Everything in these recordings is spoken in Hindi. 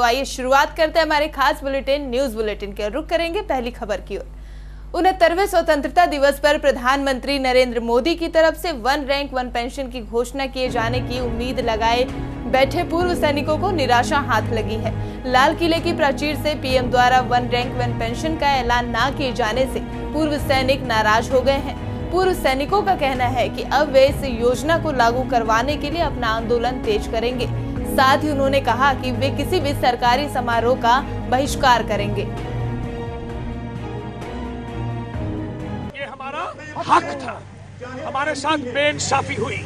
आइए शुरुआत करते हैं हमारे खास बुलेटिन न्यूज बुलेटिन के। रुख करेंगे पहली खबर की ओर। 69वें स्वतंत्रता दिवस पर प्रधानमंत्री नरेंद्र मोदी की तरफ से वन रैंक वन पेंशन की घोषणा किए जाने की उम्मीद लगाए बैठे पूर्व सैनिकों को निराशा हाथ लगी है। लाल किले की प्राचीर से पीएम द्वारा वन रैंक वन पेंशन का ऐलान न किए जाने से पूर्व सैनिक नाराज हो गए हैं। पूर्व सैनिकों का कहना है कि अब वे इस योजना को लागू करवाने के लिए अपना आंदोलन तेज करेंगे। साथ ही उन्होंने कहा कि वे किसी भी सरकारी समारोह का बहिष्कार करेंगे। ये हमारा हक था, हमारे साथ बेइंसाफी हुई।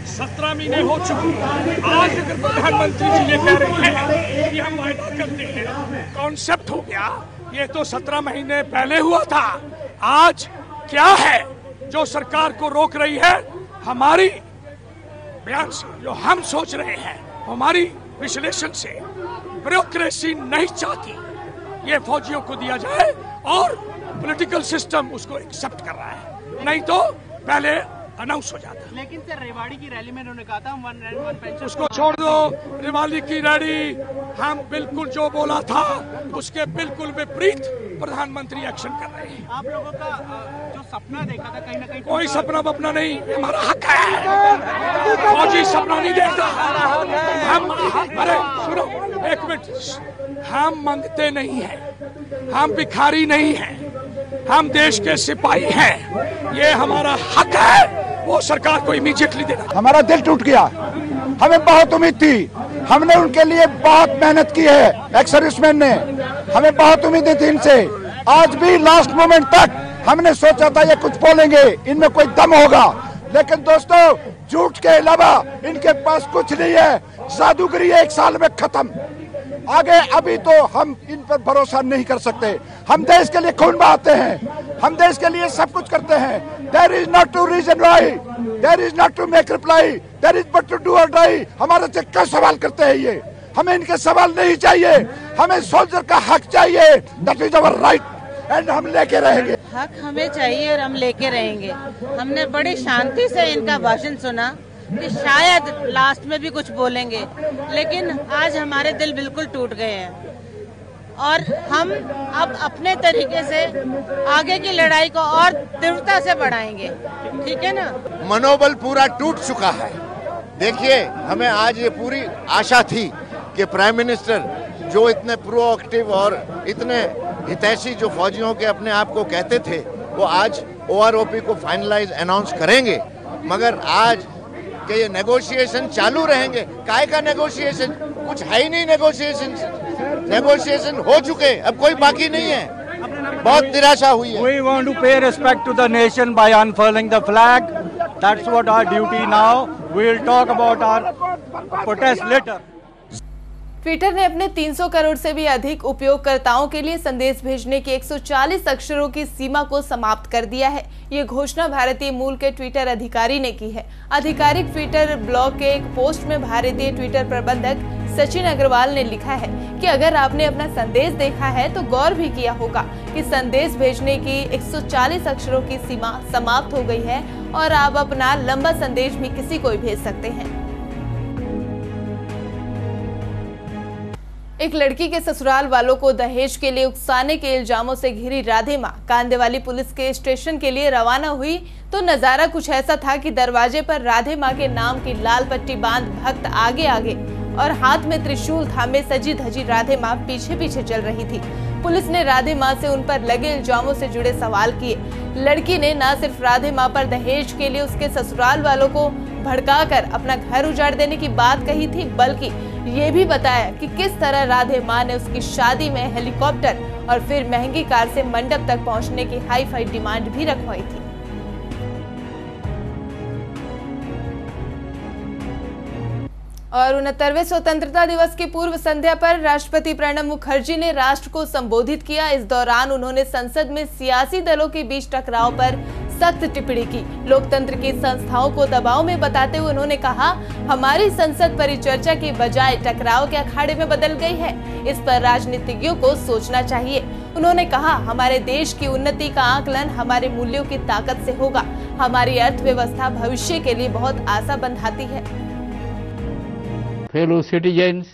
17 महीने हो चुके। आज अगर प्रधानमंत्री जी ये कह रहे हैं कि हम वायदा करते हैं, कॉन्सेप्ट हो गया। ये तो 17 महीने पहले हुआ था। आज क्या है जो सरकार को रोक रही है? हमारी बयान से जो हम सोच रहे हैं, हमारी विश्लेषण से ब्यूरोक्रेसी नहीं चाहती ये फौजियों को दिया जाए और पॉलिटिकल सिस्टम उसको एक्सेप्ट कर रहा है, नहीं तो पहले अनाउंस हो जाता। लेकिन सर रेवाड़ी की रैली में उन्होंने कहा था हम वन रैंक वन पेंशन। उसको छोड़ दो। रेवाड़ी की रैली हम बिल्कुल जो बोला था उसके बिल्कुल विपरीत प्रधानमंत्री एक्शन कर रहे हैं। आप लोगों का जो सपना देखा था कहीं ना कहीं कोई सपना अपना नहीं, हमारा हक है। फौजी सपना नहीं देखता। हम अरे सुनो एक मिनट, हम मांगते नहीं हैं, हम भिखारी नहीं हैं, हम देश के सिपाही हैं। ये हमारा हक है, वो सरकार को इमीडिएटली देना। हमारा दिल टूट गया, हमें बहुत उम्मीद थी, हमने उनके लिए बहुत मेहनत की है। एक्स सर्विसमैन ने हमें बहुत उम्मीदें थी इनसे। आज भी लास्ट मोमेंट तक हमने सोचा था ये कुछ बोलेंगे, इनमें कोई दम होगा, लेकिन दोस्तों झूठ के अलावा इनके पास कुछ नहीं है। जादूगरी 1 साल में खत्म। आगे अभी तो हम इन पर भरोसा नहीं कर सकते। हम देश के लिए खून बहाते हैं, हम देश के लिए सब कुछ करते हैं। There is not to reason why, there is not to make reply, there is but to do और डाई। हमारे से क्या सवाल करते हैं ये? हमें इनके सवाल नहीं चाहिए, हमें सोल्जर का हक चाहिए। That is our right and हम लेके रहेंगे। हक हमें चाहिए और हम लेके रहेंगे। हमने बड़ी शांति से इनका भाषण सुना कि शायद लास्ट में भी कुछ बोलेंगे, लेकिन आज हमारे दिल बिल्कुल टूट गए हैं और हम अब अपने तरीके से आगे की लड़ाई को और तीव्रता से बढ़ाएंगे। ठीक है ना? मनोबल पूरा टूट चुका है। देखिए, हमें आज ये पूरी आशा थी कि प्राइम मिनिस्टर जो इतने प्रोएक्टिव और इतने हितैषी जो फौजियों के अपने आप को कहते थे, वो आज ओआरओपी को फाइनलाइज अनाउंस करेंगे। मगर आज कि ये नेगोशिएशन चालू रहेंगे। काय का नेगोशिएशन? कुछ है ही नहीं। नेगोशिएशन हो चुके, अब कोई बाकी नहीं है। बहुत निराशा हुई है। We want to pay respect to the nation by unfurling the flag. That's what our duty now. We will talk about our protest later. Twitter ने अपने 300 करोड़ से भी अधिक उपयोगकर्ताओं के लिए संदेश भेजने की 140 अक्षरों की सीमा को समाप्त कर दिया है। ये घोषणा भारतीय मूल के ट्विटर अधिकारी ने की है। आधिकारिक ट्विटर ब्लॉग के एक पोस्ट में भारतीय ट्विटर प्रबंधक सचिन अग्रवाल ने लिखा है कि अगर आपने अपना संदेश देखा है तो गौर भी किया होगा कि संदेश भेजने की 140 अक्षरों की सीमा समाप्त हो गई है और आप अपना लंबा संदेश भी किसी को भेज सकते हैं। एक लड़की के ससुराल वालों को दहेज के लिए उकसाने के इल्जामों से घिरी राधे मां कांदेवाली पुलिस के स्टेशन के लिए रवाना हुई तो नजारा कुछ ऐसा था कि दरवाजे पर राधे मां के नाम की लाल पट्टी बांध भक्त आगे आगे और हाथ में त्रिशूल थामे सजी धजी राधे मां पीछे पीछे चल रही थी। पुलिस ने राधे मां से उन पर लगे इल्जामों से जुड़े सवाल किए। लड़की ने न सिर्फ राधे मां पर दहेज के लिए उसके ससुराल वालों को भड़काकर अपना घर उजाड़ देने की बात कही थी, बल्कि ये भी बताया कि किस तरह राधे मां ने उसकी शादी में हेलीकॉप्टर और फिर महंगी कार से मंडप तक पहुंचने की हाई फाई डिमांड भी रखवाई थी। और 69वें स्वतंत्रता दिवस की पूर्व संध्या पर राष्ट्रपति प्रणब मुखर्जी ने राष्ट्र को संबोधित किया। इस दौरान उन्होंने संसद में सियासी दलों के बीच टकराव पर सख्त टिप्पणी की। लोकतंत्र की संस्थाओं को दबाव में बताते हुए उन्होंने कहा, हमारी संसद परिचर्चा की बजाय टकराव के अखाड़े में बदल गई है। इस पर राजनीतिज्ञों को सोचना चाहिए। उन्होंने कहा, हमारे देश की उन्नति का आकलन हमारे मूल्यों की ताकत से होगा। हमारी अर्थव्यवस्था भविष्य के लिए बहुत आशा बंधाती है। Fellow citizens,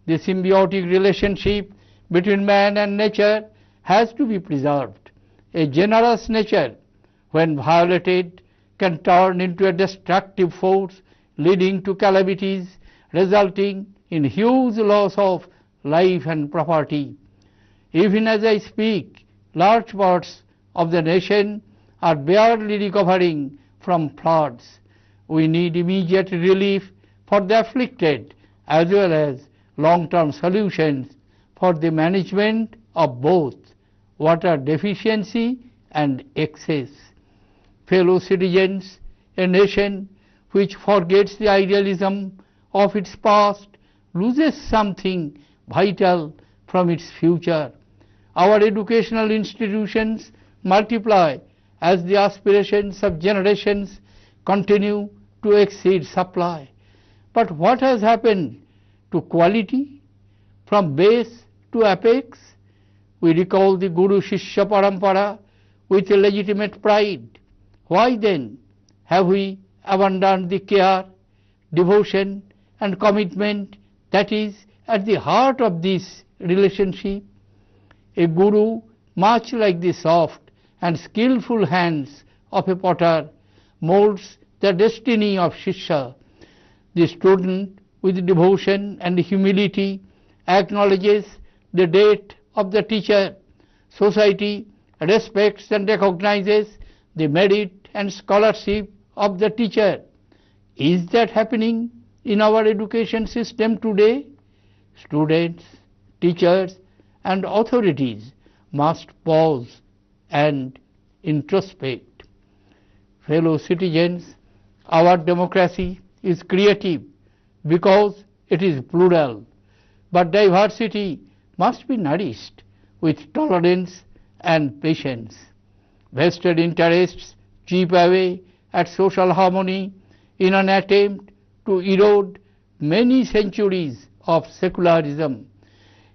The symbiotic relationship between man and nature has to be preserved. A generous nature, when violated, can turn into a destructive force, leading to calamities, resulting in huge loss of life and property. Even as I speak, large parts of the nation are barely recovering from floods. We need immediate relief for the afflicted as well as long-term solutions for the management of both water deficiency and excess. Fellow citizens, a nation which forgets the idealism of its past loses something vital from its future. Our educational institutions multiply as the aspirations of generations continue to exceed supply. But what has happened to quality from base to apex? We recall the Guru Shishya Parampara with a legitimate pride. Why then have we abandoned the care, devotion and commitment that is at the heart of this relationship? A guru, much like the soft and skillful hands of a potter, molds the destiny of Shishya. The student, with devotion and humility, acknowledges the debt of the teacher. Society respects and recognizes the merit and scholarship of the teacher. Is that happening in our education system today? Students, teachers and authorities must pause and introspect. Fellow citizens, our democracy is creative because it is plural, but diversity must be nourished with tolerance and patience. Vested interests chip away at social harmony in an attempt to erode many centuries of secularism.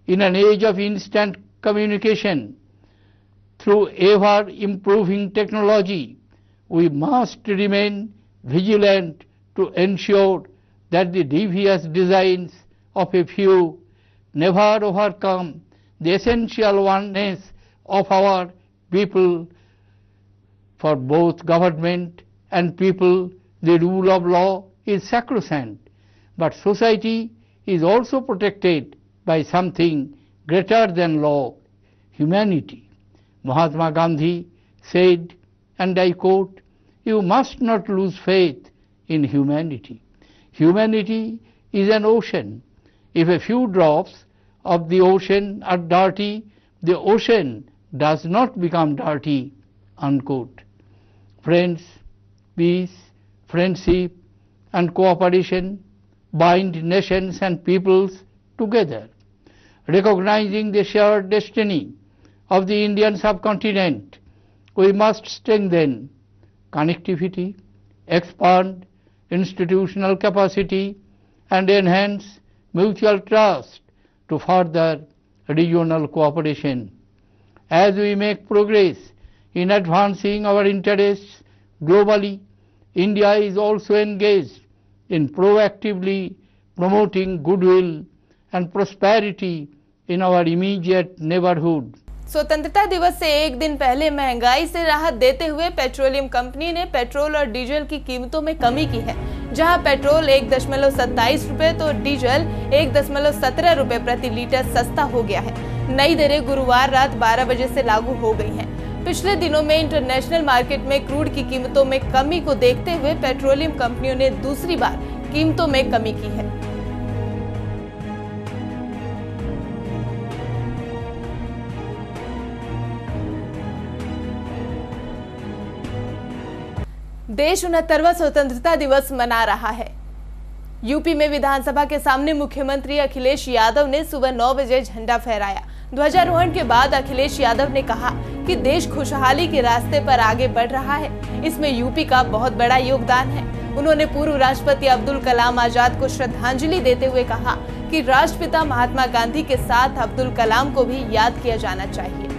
In an age of instant communication, through ever-improving technology, we must remain vigilant to ensure that the devious designs of a few never overcome the essential oneness of our people. For both government and people, the rule of law is sacrosanct, but society is also protected by something greater than law, humanity. Mahatma Gandhi said, and I quote, "You must not lose faith in humanity. Humanity is an ocean. If a few drops of the ocean are dirty, the ocean does not become dirty." Unquote. Friends, peace, friendship and cooperation bind nations and peoples together. Recognizing the shared destiny of the Indian subcontinent, we must strengthen connectivity, expand institutional capacity and enhance mutual trust to further regional cooperation. As we make progress in advancing our interests globally, India is also engaged in proactively promoting goodwill and prosperity in our immediate neighborhood. स्वतंत्रता दिवस से एक दिन पहले महंगाई से राहत देते हुए पेट्रोलियम कंपनी ने पेट्रोल और डीजल की कीमतों में कमी की है, जहां पेट्रोल 1.27 रुपए तो डीजल 1.17 रुपए प्रति लीटर सस्ता हो गया है। नई दरें गुरुवार रात 12 बजे से लागू हो गई हैं। पिछले दिनों में इंटरनेशनल मार्केट में क्रूड की कीमतों में कमी को देखते हुए पेट्रोलियम कंपनियों ने दूसरी बार कीमतों में कमी की है। देश 69वां स्वतंत्रता दिवस मना रहा है। यूपी में विधानसभा के सामने मुख्यमंत्री अखिलेश यादव ने सुबह 9 बजे झंडा फहराया। ध्वजारोहण के बाद अखिलेश यादव ने कहा कि देश खुशहाली के रास्ते पर आगे बढ़ रहा है, इसमें यूपी का बहुत बड़ा योगदान है। उन्होंने पूर्व राष्ट्रपति अब्दुल कलाम आजाद को श्रद्धांजलि देते हुए कहा कि राष्ट्रपिता महात्मा गांधी के साथ अब्दुल कलाम को भी याद किया जाना चाहिए।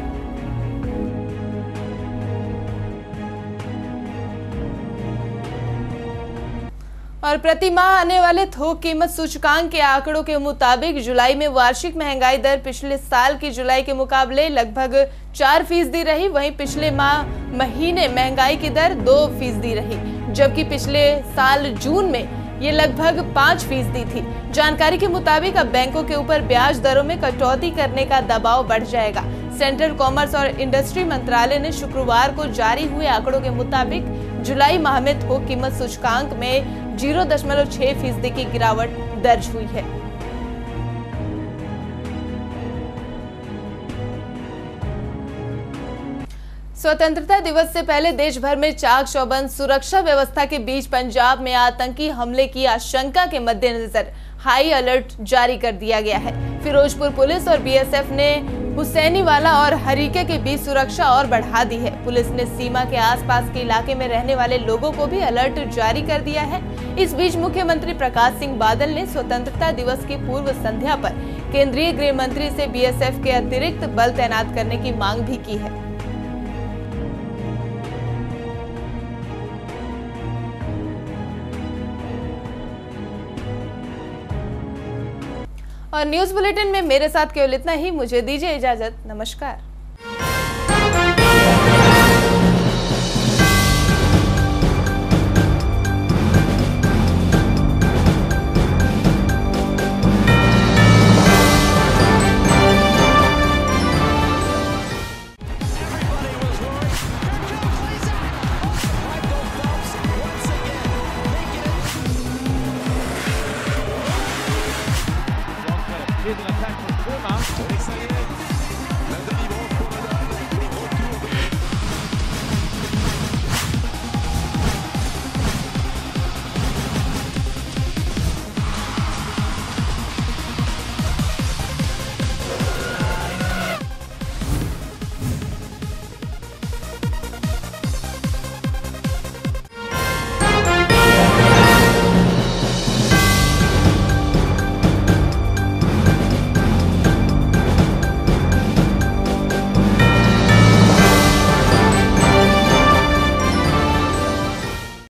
और प्रति माह आने वाले थोक कीमत सूचकांक के आंकड़ों के मुताबिक जुलाई में वार्षिक महंगाई दर पिछले साल की जुलाई के मुकाबले लगभग 4% रही। वहीं पिछले महीने महंगाई की दर 2% रही, जबकि पिछले साल जून में ये लगभग 5% थी। जानकारी के मुताबिक अब बैंकों के ऊपर ब्याज दरों में कटौती करने का दबाव बढ़ जाएगा। सेंट्रल कॉमर्स और इंडस्ट्री मंत्रालय ने शुक्रवार को जारी हुए आंकड़ों के मुताबिक जुलाई माह में थोक कीमत सूचकांक में 0.6% की गिरावट दर्ज हुई है। स्वतंत्रता दिवस से पहले देश भर में चाक चौबंद सुरक्षा व्यवस्था के बीच पंजाब में आतंकी हमले की आशंका के मद्देनजर हाई अलर्ट जारी कर दिया गया है। फिरोजपुर पुलिस और बीएसएफ ने हुसैनीवाला और हरीके के बीच सुरक्षा और बढ़ा दी है। पुलिस ने सीमा के आसपास के इलाके में रहने वाले लोगों को भी अलर्ट जारी कर दिया है। इस बीच मुख्यमंत्री प्रकाश सिंह बादल ने स्वतंत्रता दिवस की पूर्व संध्या पर केंद्रीय गृह मंत्री से बीएसएफ के अतिरिक्त बल तैनात करने की मांग भी की है। और न्यूज़ बुलेटिन में मेरे साथ केवल इतना ही। मुझे दीजिए इजाजत। नमस्कार।